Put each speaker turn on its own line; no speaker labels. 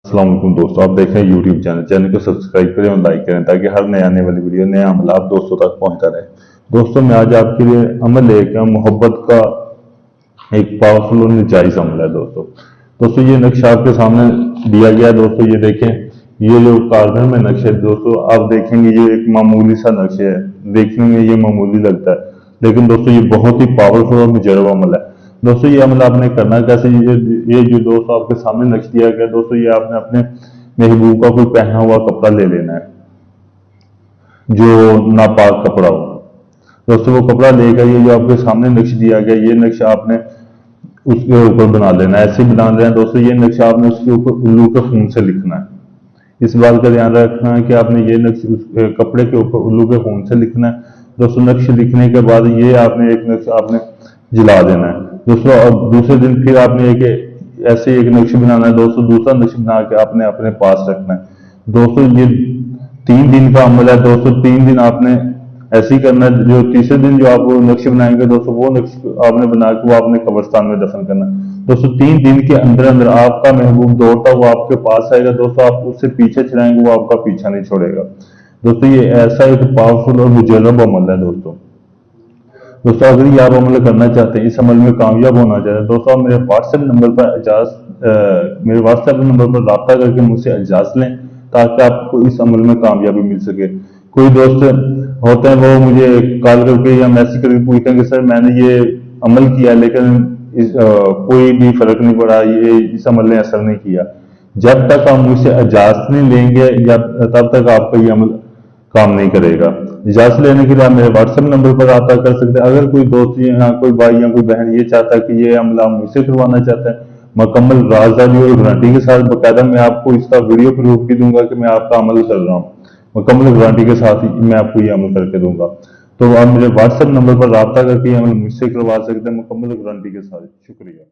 अस्सलाम वालेकुम दोस्तों, आप देख रहे हैं यूट्यूब चैनल को सब्सक्राइब करें और लाइक करें ताकि हर नए आने वाली वीडियो नया अमल आप दोस्तों तक पहुंचता रहे। दोस्तों मैं आज आपके लिए अमल लेकर मोहब्बत का एक पावरफुल और नजायज अमल है। दोस्तों ये नक्शा आपके सामने दिया गया है। दोस्तों ये देखें, ये जो कार्बन में नक्शे दोस्तों आप देखेंगे ये एक मामूली सा नक्शे है, देखने में ये मामूली लगता है लेकिन दोस्तों ये बहुत ही पावरफुल और मुजर्रब अमल है। दोस्तों ये अमल आपने करना कैसे, ये जो दोस्तों आपके सामने नक्श दिया गया दोस्तों, ये आपने अपने महबूब का कोई पहना हुआ कपड़ा ले लेना है जो नापाक कपड़ा हो। दोस्तों वो कपड़ा लेकर ये जो आपके सामने नक्श दिया गया ये नक्शा आपने उसके ऊपर बना लेना है। ऐसे बना लेना है दोस्तों, ये नक्शा आपने उसके ऊपर उल्लू के खून से लिखना है। इस बात का ध्यान रखना है कि आपने ये नक्श उस कपड़े के ऊपर उल्लू के खून से लिखना है। दोस्तों नक्श लिखने के बाद ये आपने एक नक्श आपने जला देना है। दोस्तों अब दूसरे दिन फिर आपने एक ऐसे एक नक्श बनाना है। दोस्तों दूसरा नक्श बना के आपने अपने पास रखना है। दोस्तों ये 3 दिन का अमल है। दोस्तों 3 दिन आपने ऐसे ही करना है। जो तीसरे दिन जो आप वो नक्श बनाएंगे दोस्तों वो नक्श आपने बना के वो आपने कब्रिस्तान में दफन करना है। दोस्तों 3 दिन के अंदर अंदर आपका महबूब दौड़ता हुआ आपके पास आएगा। दोस्तों आप उससे पीछे चलाएंगे वो आपका पीछा नहीं छोड़ेगा। दोस्तों ये ऐसा एक पावरफुल और मुजर्रब अमल है। दोस्तों अगर ये आप अमल करना चाहते हैं, इस अमल में कामयाब होना चाहते हैं दोस्तों, आप मेरे व्हाट्सएप नंबर पर रब्ता करके मुझसे इजाजत लें ताकि आपको इस अमल में कामयाबी मिल सके। कोई दोस्त होते हैं वो मुझे कॉल करके या मैसेज करके पूछते हैं कि सर मैंने ये अमल किया लेकिन कोई भी फर्क नहीं पड़ा, ये इस अमल ने असर नहीं किया। जब तक आप मुझसे इजाजत नहीं लेंगे या तब तक आपका ये अमल काम नहीं करेगा। इजाजत लेने के लिए आप मेरे व्हाट्सएप नंबर पर रब्ता कर सकते हैं। अगर कोई दोस्त या कोई भाई या कोई बहन ये चाहता है कि ये अमला मुझसे करवाना चाहता है, मुकम्मल राजदारी और गारंटी के साथ बाकायदा मैं आपको इसका वीडियो प्रूफ भी दूंगा कि मैं आपका अमल कर रहा हूँ। मुकम्मल गारंटी के साथ ही मैं आपको ये अमल करके दूंगा। तो आप मेरे व्हाट्सएप नंबर पर रब्ता करके अमल मुझसे करवा सकते हैं मुकम्मल गारंटी के साथ। शुक्रिया।